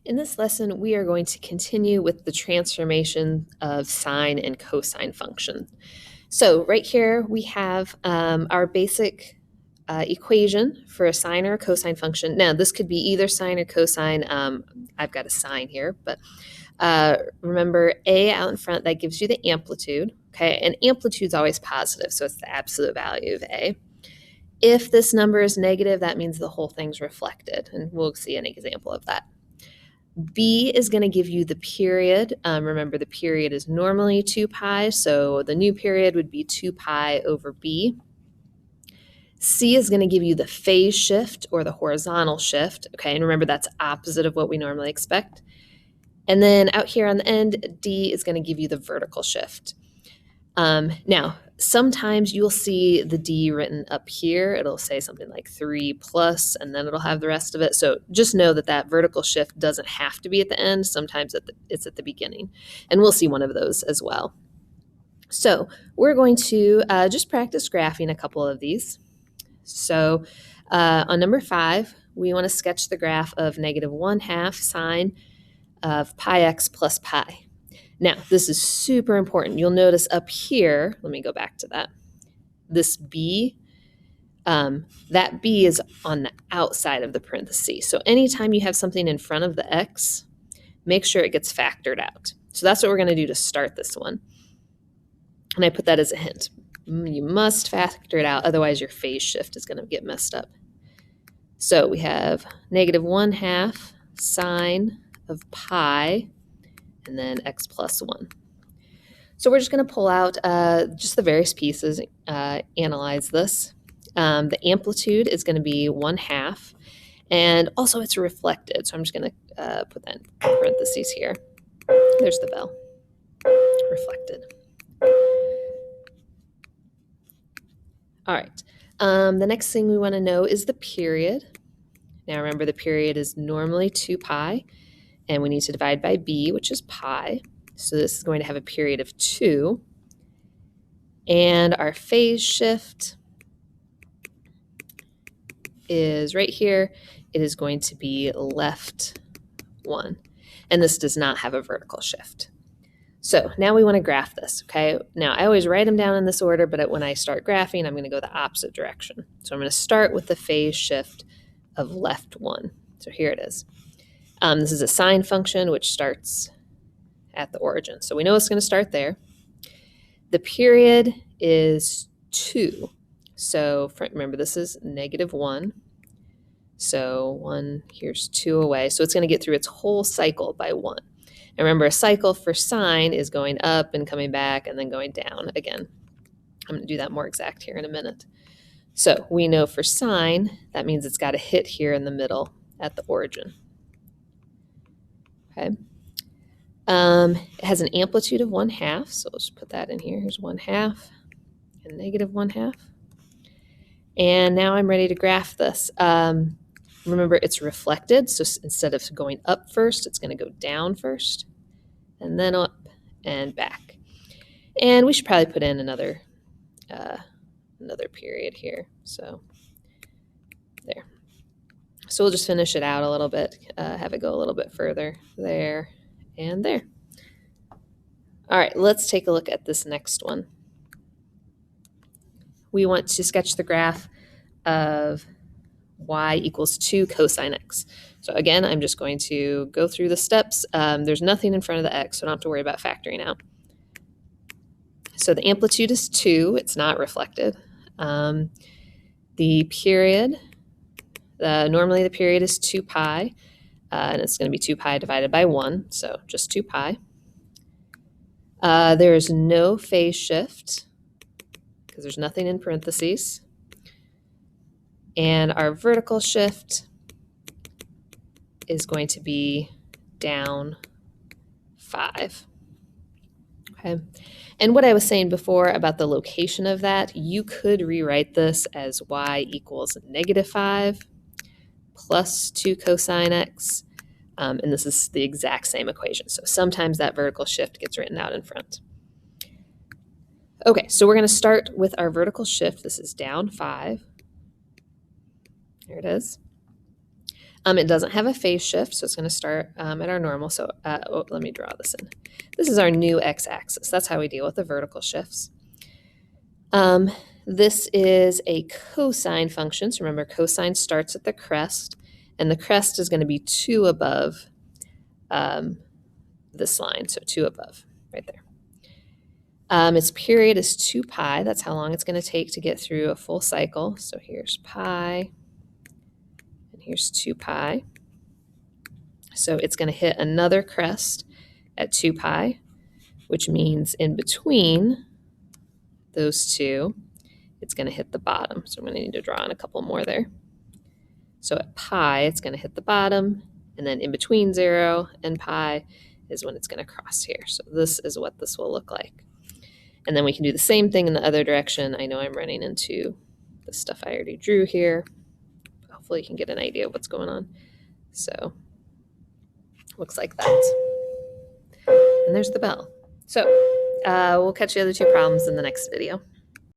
In this lesson, we are going to continue with the transformation of sine and cosine function. So right here we have our basic equation for a sine or a cosine function. Now this could be either sine or cosine. I've got a sine here, but remember a out in front, that gives you the amplitude. Okay, and amplitude is always positive, so it's the absolute value of a. If this number is negative, that means the whole thing's reflected, and we'll see an example of that. B is going to give you the period. Remember, the period is normally 2 pi, so the new period would be 2 pi over B. C is going to give you the phase shift or the horizontal shift. Okay, and remember that's opposite of what we normally expect. And then out here on the end, D is going to give you the vertical shift. Now, sometimes you'll see the D written up here. It'll say something like 3 plus, and then it'll have the rest of it. So just know that that vertical shift doesn't have to be at the end. Sometimes it's at the beginning. And we'll see one of those as well. So we're going to just practice graphing a couple of these. So on number 5, we want to sketch the graph of -1/2 sine of pi x plus pi. Now, this is super important. You'll notice up here, let me go back to that, this b, that b is on the outside of the parentheses. So anytime you have something in front of the x, make sure it gets factored out. So that's what we're going to do to start this one. And I put that as a hint. You must factor it out, otherwise your phase shift is going to get messed up. So we have -1/2 sine of pi, and then x plus 1. So we're just going to pull out just the various pieces, analyze this. The amplitude is going to be 1/2, and also it's reflected. So I'm just going to put that in parentheses here. There's the bell, reflected. All right, the next thing we want to know is the period. Now remember, the period is normally 2 pi, and we need to divide by b, which is pi. So this is going to have a period of 2. And our phase shift is right here. It is going to be left 1. And this does not have a vertical shift. So now we want to graph this, okay? Now I always write them down in this order, but when I start graphing, I'm going to go the opposite direction. So I'm going to start with the phase shift of left 1. So here it is. This is a sine function, which starts at the origin. So we know it's going to start there. The period is 2. So remember, this is -1. So 1, here's 2 away. So it's going to get through its whole cycle by 1. And remember, a cycle for sine is going up and coming back and then going down again. I'm going to do that more exact here in a minute. So we know for sine, that means it's got to hit here in the middle at the origin. Okay. It has an amplitude of 1/2, so we'll just put that in here. Here's 1/2 and -1/2. And now I'm ready to graph this. Remember, it's reflected, so instead of going up first, it's going to go down first, and then up and back. And we should probably put in another period here. So there. So we'll just finish it out a little bit, have it go a little bit further there and there. All right, let's take a look at this next one. We want to sketch the graph of y equals 2 cosine x. So again, I'm just going to go through the steps. There's nothing in front of the x, so I don't have to worry about factoring out. So the amplitude is 2. It's not reflected. The period, normally the period is 2 pi, and it's going to be 2 pi divided by 1, so just 2 pi. There is no phase shift because there's nothing in parentheses. And our vertical shift is going to be down 5. Okay. And what I was saying before about the location of that, you could rewrite this as y equals -5 plus 2 cosine x. And this is the exact same equation. So sometimes that vertical shift gets written out in front. Okay, so we're going to start with our vertical shift. This is down 5. There it is. It doesn't have a phase shift, so it's going to start at our normal. So let me draw this in. This is our new x-axis. That's how we deal with the vertical shifts. This is a cosine function. So remember, cosine starts at the crest, and the crest is going to be 2 above this line, so 2 above, right there. Its period is 2 pi. That's how long it's going to take to get through a full cycle. So here's pi, and here's 2 pi. So it's going to hit another crest at 2 pi, which means in between those two, it's going to hit the bottom. So I'm going to need to draw in a couple more there. So at pi, it's going to hit the bottom, and then in between 0 and pi is when it's going to cross here. So this is what this will look like. And then we can do the same thing in the other direction. I know I'm running into the stuff I already drew here. Hopefully you can get an idea of what's going on. So looks like that. And there's the bell. So we'll catch the other two problems in the next video.